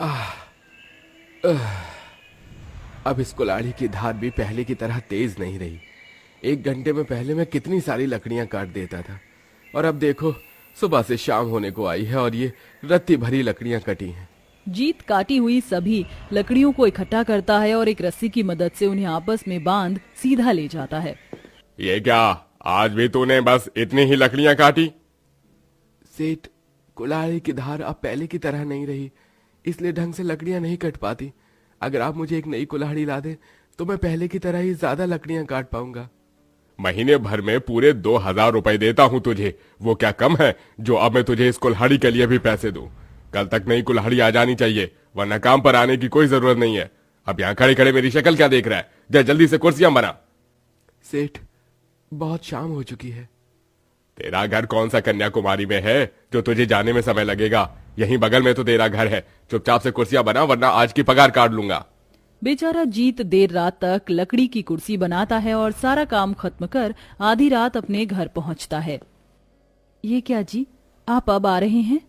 आह, आह। अब इस कुल्हाड़ी की धार भी पहले की तरह तेज नहीं रही। 1 घंटे में पहले मैं कितनी सारी लकड़ियां काट देता था, और अब देखो सुबह से शाम होने को आई है और ये रत्ती भरी लकड़ियां कटी हैं। जीत काटी हुई सभी लकड़ियों को इकट्ठा करता है और एक रस्सी की मदद से उन्हें आपस में बांध सीधा ले जाता है। ये क्या, आज भी तूने बस इतनी ही लकड़ियां काटी? सेठ, कुल्हाड़ी की धार अब पहले की तरह नहीं रही, इसलिए ढंग से लकड़ियां नहीं कट पाती। अगर आप मुझे एक नई कुल्हाड़ी ला दें तो मैं पहले की तरह ही ज्यादा लकड़ियां काट पाऊंगा। महीने भर में पूरे 2,000 रुपए देता हूं तुझे, वो क्या कम है जो अब मैं तुझे इस कुल्हाड़ी के लिए भी पैसे दूं? कल तक नई कुल्हाड़ी आ जानी चाहिए, वरना काम पर आने की कोई जरूरत नहीं है। अब यहाँ खड़े खड़े मेरी शक्ल क्या देख रहा है? जा जल्दी से कुर्सियां बना। सेठ, बहुत शाम हो चुकी है। तेरा घर कौन सा कन्याकुमारी में है जो तुझे जाने में समय लगेगा? यहीं बगल में तो तेरा घर है। चुपचाप से कुर्सियां बना, वरना आज की पगार काट लूंगा। बेचारा जीत देर रात तक लकड़ी की कुर्सी बनाता है और सारा काम खत्म कर आधी रात अपने घर पहुंचता है। ये क्या जी, आप अब आ रहे हैं?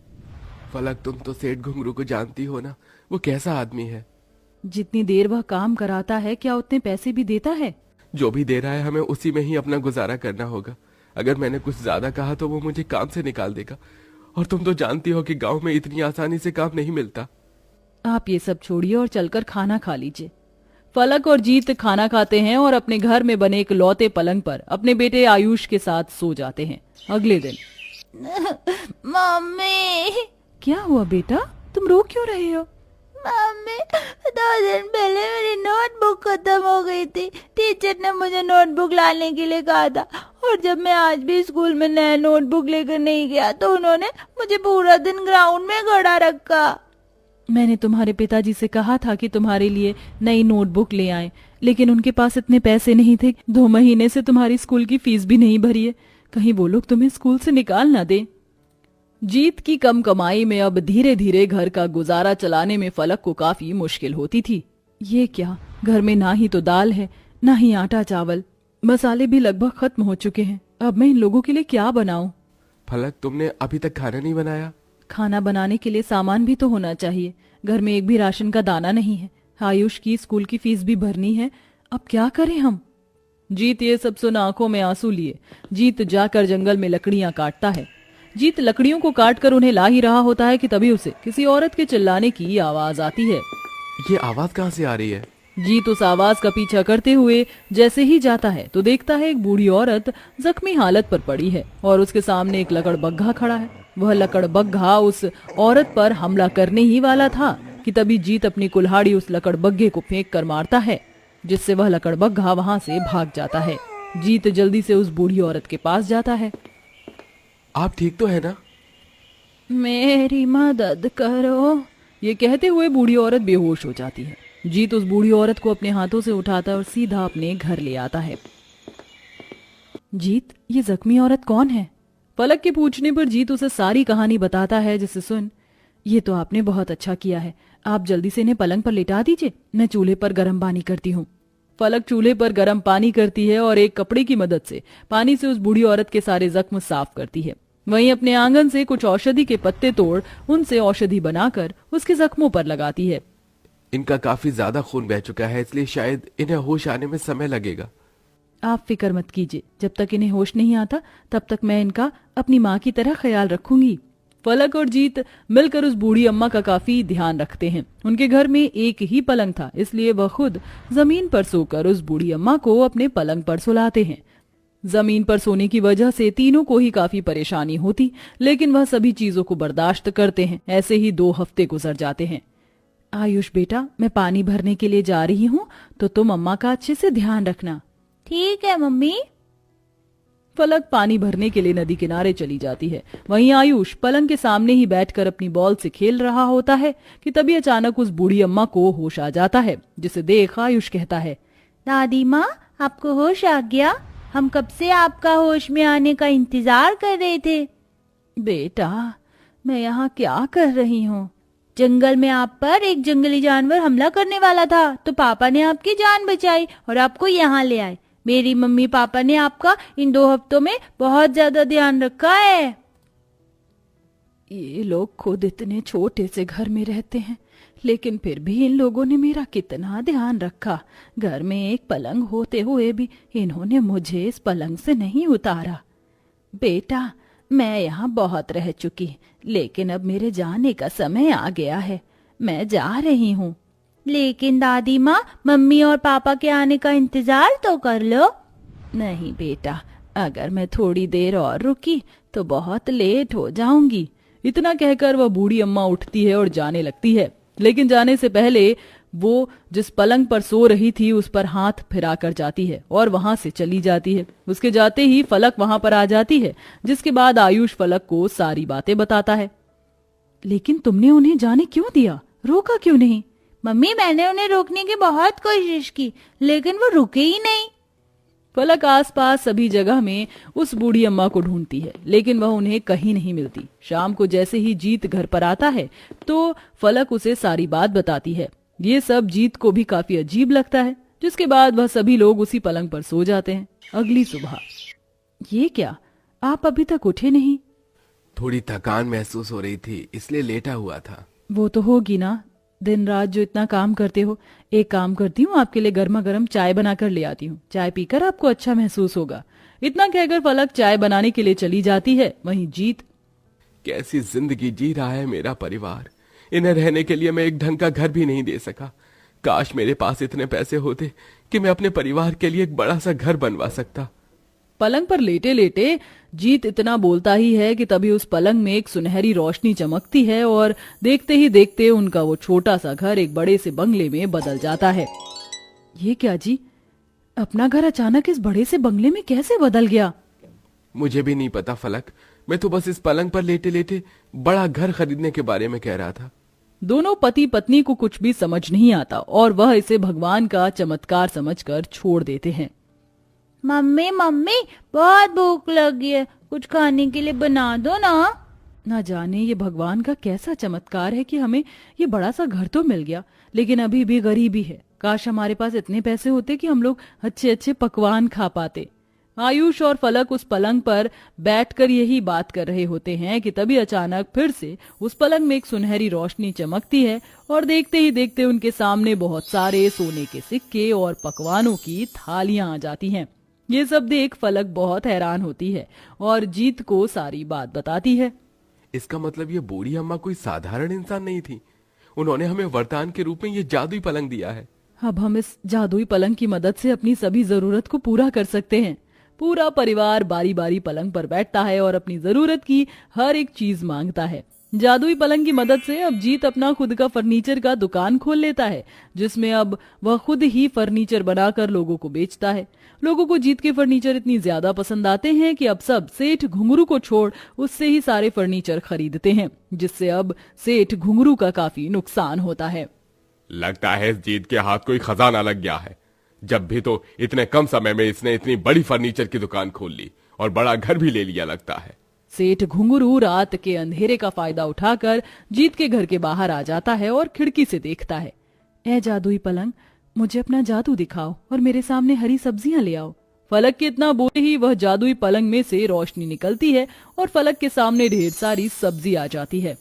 फलक, तुम तो सेठ घुंगरू को जानती हो ना, वो कैसा आदमी है। जितनी देर वह काम कराता है क्या उतने पैसे भी देता है? जो भी दे रहा है हमें उसी में ही अपना गुजारा करना होगा। अगर मैंने कुछ ज्यादा कहा तो वो मुझे काम से निकाल देगा, और तुम तो जानती हो कि गांव में इतनी आसानी से काम नहीं मिलता। आप ये सब छोड़िए और चलकर खाना खा लीजिए। फलक और जीत खाना खाते हैं और अपने घर में बने एक लौते पलंग पर अपने बेटे आयुष के साथ सो जाते हैं। अगले दिन मम्मी, क्या हुआ बेटा, तुम रो क्यों रहे हो? मम्मी, 2 दिन पहले मेरी नोटबुक खत्म हो गई थी। टीचर ने मुझे नोटबुक लाने के लिए कहा था, और जब मैं आज भी स्कूल में नया नोटबुक लेकर नहीं गया तो उन्होंने मुझे पूरा दिन ग्राउंड में खड़ा रखा। मैंने तुम्हारे पिताजी से कहा था कि तुम्हारे लिए नई नोटबुक ले आए, लेकिन उनके पास इतने पैसे नहीं थे। 2 महीने से तुम्हारी स्कूल की फीस भी नहीं भरी है। कहीं वो लोग तुम्हें स्कूल से निकाल ना दे। जीत की कम कमाई में अब धीरे धीरे घर का गुजारा चलाने में फलक को काफी मुश्किल होती थी। ये क्या, घर में ना ही तो दाल है, ना ही आटा चावल, मसाले भी लगभग खत्म हो चुके हैं। अब मैं इन लोगों के लिए क्या बनाऊं? फलक, तुमने अभी तक खाना नहीं बनाया? खाना बनाने के लिए सामान भी तो होना चाहिए। घर में एक भी राशन का दाना नहीं है। आयुष की स्कूल की फीस भी भरनी है। अब क्या करें हम? जीत ये सब सुन आंखों में आंसू लिए जीत जाकर जंगल में लकड़ियां काटता है। जीत लकड़ियों को काटकर उन्हें ला ही रहा होता है कि तभी उसे किसी औरत के चिल्लाने की आवाज आती है। ये आवाज कहाँ से आ रही है? जीत उस आवाज का पीछा करते हुए जैसे ही जाता है तो देखता है एक बूढ़ी औरत जख्मी हालत पर पड़ी है और उसके सामने एक लकड़बग्घा खड़ा है। वह लकड़बग्घा उस औरत पर हमला करने ही वाला था कि तभी जीत अपनी कुल्हाड़ी उस लकड़बग्घे को फेंक कर मारता है, जिससे वह लकड़बग्घा वहां से भाग जाता है। जीत जल्दी से उस बूढ़ी औरत के पास जाता है। आप ठीक तो है ना? मेरी मदद करो, ये कहते हुए बूढ़ी औरत बेहोश हो जाती है। जीत उस बूढ़ी औरत को अपने हाथों से उठाता है और सीधा अपने घर ले आता है। जीत, ये जख्मी औरत कौन है? फलक के पूछने पर जीत उसे सारी कहानी बताता है, जिसे सुन, ये तो आपने बहुत अच्छा किया है। आप जल्दी से इन्हें पलंग पर लिटा दीजिए, मैं चूल्हे पर गर्म पानी करती हूँ। फलक चूल्हे पर गर्म पानी करती है और एक कपड़े की मदद से पानी से उस बूढ़ी औरत के सारे जख्म साफ करती है। वहीं अपने आंगन से कुछ औषधि के पत्ते तोड़ उनसे औषधि बनाकर उसके जख्मों पर लगाती है। इनका काफी ज्यादा खून बह चुका है, इसलिए शायद इन्हें होश आने में समय लगेगा। आप फिक्र मत कीजिए, जब तक इन्हें होश नहीं आता तब तक मैं इनका अपनी माँ की तरह ख्याल रखूंगी। फलक और जीत मिलकर उस बूढ़ी अम्मा का काफी ध्यान रखते हैं। उनके घर में एक ही पलंग था, इसलिए वह खुद जमीन पर सोकर उस बूढ़ी अम्मा को अपने पलंग पर सुलाते हैं। जमीन पर सोने की वजह से तीनों को ही काफी परेशानी होती, लेकिन वह सभी चीजों को बर्दाश्त करते हैं। ऐसे ही 2 हफ्ते गुजर जाते हैं। आयुष बेटा, मैं पानी भरने के लिए जा रही हूँ, तो तुम अम्मा का अच्छे से ध्यान रखना। ठीक है मम्मी। फलक पानी भरने के लिए नदी किनारे चली जाती है। वहीं आयुष पलंग के सामने ही बैठकर अपनी बॉल से खेल रहा होता है कि तभी अचानक उस बूढ़ी अम्मा को होश आ जाता है, जिसे देख आयुष कहता है, दादी माँ, आपको होश आ गया? हम कब से आपका होश में आने का इंतजार कर रहे थे। बेटा, मैं यहाँ क्या कर रही हूँ? जंगल में आप पर एक जंगली जानवर हमला करने वाला था, तो पापा ने आपकी जान बचाई और आपको यहाँ ले आए। मेरी मम्मी पापा ने आपका इन 2 हफ्तों में बहुत ज्यादा ध्यान रखा है। ये लोग खुद इतने छोटे से घर में रहते हैं, लेकिन फिर भी इन लोगों ने मेरा कितना ध्यान रखा। घर में एक पलंग होते हुए भी इन्होंने मुझे इस पलंग से नहीं उतारा। बेटा, मैं यहाँ बहुत रह चुकी, लेकिन अब मेरे जाने का समय आ गया है। मैं जा रही हूँ। लेकिन दादी माँ, मम्मी और पापा के आने का इंतजार तो कर लो। नहीं बेटा, अगर मैं थोड़ी देर और रुकी तो बहुत लेट हो जाऊंगी। इतना कहकर वह बूढ़ी अम्मा उठती है और जाने लगती है, लेकिन जाने से पहले वो जिस पलंग पर सो रही थी उस पर हाथ फिराकर जाती है और वहां से चली जाती है। उसके जाते ही फलक वहां पर आ जाती है, जिसके बाद आयुष फलक को सारी बातें बताता है। लेकिन तुमने उन्हें जाने क्यों दिया? रोका क्यों नहीं? मम्मी, मैंने उन्हें रोकने की बहुत कोशिश की, लेकिन वो रुके ही नहीं। फलक आसपास सभी जगह में उस बूढ़ी अम्मा को ढूंढती है, लेकिन वह उन्हें कहीं नहीं मिलती। शाम को जैसे ही जीत घर पर आता है तो फलक उसे सारी बात बताती है। ये सब जीत को भी काफी अजीब लगता है, जिसके बाद वह सभी लोग उसी पलंग पर सो जाते हैं। अगली सुबह। ये क्या, आप अभी तक उठे नहीं? थोड़ी थकान महसूस हो रही थी, इसलिए लेटा हुआ था। वो तो होगी ना, दिन रात जो इतना काम करते हो। एक काम करती हूँ, आपके लिए गर्मा गर्म चाय बनाकर ले आती हूँ। चाय पीकर आपको अच्छा महसूस होगा। इतना कहकर फलक चाय बनाने के लिए चली जाती है। वहीं जीत, कैसी जिंदगी जी रहा है मेरा परिवार। इन्हें रहने के लिए मैं एक ढंग का घर भी नहीं दे सका। काश मेरे पास इतने पैसे होते कि मैं अपने परिवार के लिए एक बड़ा सा घर बनवा सकता। पलंग पर लेटे लेटे जीत इतना बोलता ही है कि तभी उस पलंग में एक सुनहरी रोशनी चमकती है और देखते ही देखते उनका वो छोटा सा घर एक बड़े से बंगले में बदल जाता है। ये क्या जी, अपना घर अचानक इस बड़े से बंगले में कैसे बदल गया? मुझे भी नहीं पता फलक, मैं तो बस इस पलंग पर लेटे लेटे बड़ा घर खरीदने के बारे में कह रहा था। दोनों पति पत्नी को कुछ भी समझ नहीं आता और वह इसे भगवान का चमत्कार समझकर छोड़ देते हैं। मम्मी मम्मी, बहुत भूख लगी है, कुछ खाने के लिए बना दो ना। ना जाने ये भगवान का कैसा चमत्कार है कि हमें ये बड़ा सा घर तो मिल गया, लेकिन अभी भी गरीबी है। काश हमारे पास इतने पैसे होते कि हम लोग अच्छे अच्छे पकवान खा पाते। आयुष और फलक उस पलंग पर बैठकर यही बात कर रहे होते हैं कि तभी अचानक फिर से उस पलंग में एक सुनहरी रोशनी चमकती है और देखते ही देखते उनके सामने बहुत सारे सोने के सिक्के और पकवानों की थालियां आ जाती हैं। ये सब देख फलक बहुत हैरान होती है और जीत को सारी बात बताती है। इसका मतलब ये बूढ़ी अम्मा कोई साधारण इंसान नहीं थी। उन्होंने हमें वरदान के रूप में ये जादुई पलंग दिया है। अब हम इस जादुई पलंग की मदद से अपनी सभी जरूरत को पूरा कर सकते हैं। पूरा परिवार बारी बारी पलंग पर बैठता है और अपनी जरूरत की हर एक चीज मांगता है। जादुई पलंग की मदद से अब जीत अपना खुद का फर्नीचर का दुकान खोल लेता है, जिसमें अब वह खुद ही फर्नीचर बनाकर लोगों को बेचता है। लोगों को जीत के फर्नीचर इतनी ज्यादा पसंद आते हैं कि अब सब सेठ घुंगरू को छोड़ उससे ही सारे फर्नीचर खरीदते हैं, जिससे अब सेठ घुंगरू का काफी नुकसान होता है। लगता है इस जीत के हाथ कोई खजाना लग गया है। जब भी तो इतने कम समय में इसने इतनी बड़ी फर्नीचर की दुकान खोल ली और बड़ा घर भी ले लिया लगता है। सेठ घुंगरू रात के अंधेरे का फायदा उठाकर जीत के घर के बाहर आ जाता है और खिड़की से देखता है। ए जादुई पलंग, मुझे अपना जादू दिखाओ और मेरे सामने हरी सब्जियां ले आओ। फलक के इतना बोले ही वह जादुई पलंग में से रोशनी निकलती है और फलक के सामने ढेर सारी सब्जी आ जाती है।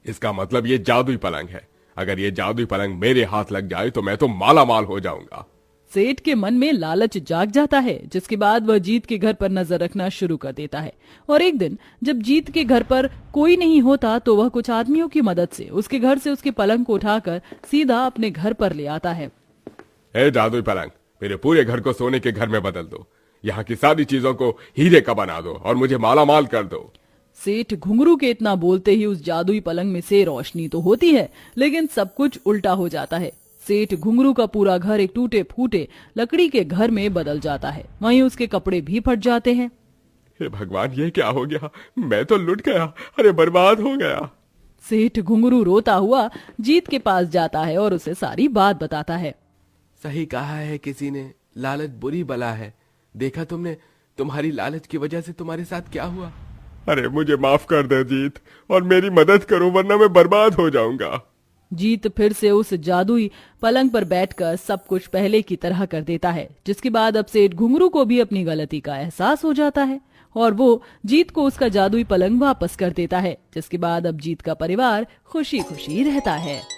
इसका मतलब ये जादुई पलंग है। अगर ये जादुई पलंग मेरे हाथ लग जाए तो मैं तो माला माल हो जाऊंगा। सेठ के मन में लालच जाग जाता है, जिसके बाद वह जीत के घर पर नजर रखना शुरू कर देता है। और एक दिन जब जीत के घर पर कोई नहीं होता तो वह कुछ आदमियों की मदद से उसके घर से उसके पलंग को उठाकर सीधा अपने घर पर ले आता है। ए जादुई पलंग, मेरे पूरे घर को सोने के घर में बदल दो। यहाँ की सारी चीजों को हीरे का बना दो और मुझे माला माल कर दो। सेठ घुंगरू के इतना बोलते ही उस जादुई पलंग में से रोशनी तो होती है, लेकिन सब कुछ उल्टा हो जाता है। सेठ घुंगरू का पूरा घर एक टूटे फूटे लकड़ी के घर में बदल जाता है। वहीं उसके कपड़े भी फट जाते हैं। हे भगवान, ये क्या हो गया? मैं तो लुट गया, अरे बर्बाद हो गया। सेठ घुंगरू रोता हुआ जीत के पास जाता है और उसे सारी बात बताता है। सही कहा है किसी ने, लालच बुरी बला है। देखा तुमने, तुम्हारी लालच की वजह से तुम्हारे साथ क्या हुआ। अरे मुझे माफ कर दे जीत, और मेरी मदद करो वरना मैं बर्बाद हो जाऊंगा। जीत फिर से उस जादुई पलंग पर बैठकर सब कुछ पहले की तरह कर देता है, जिसके बाद अब सेठ घुंगरू को भी अपनी गलती का एहसास हो जाता है और वो जीत को उसका जादुई पलंग वापस कर देता है, जिसके बाद अब जीत का परिवार खुशी खुशी रहता है।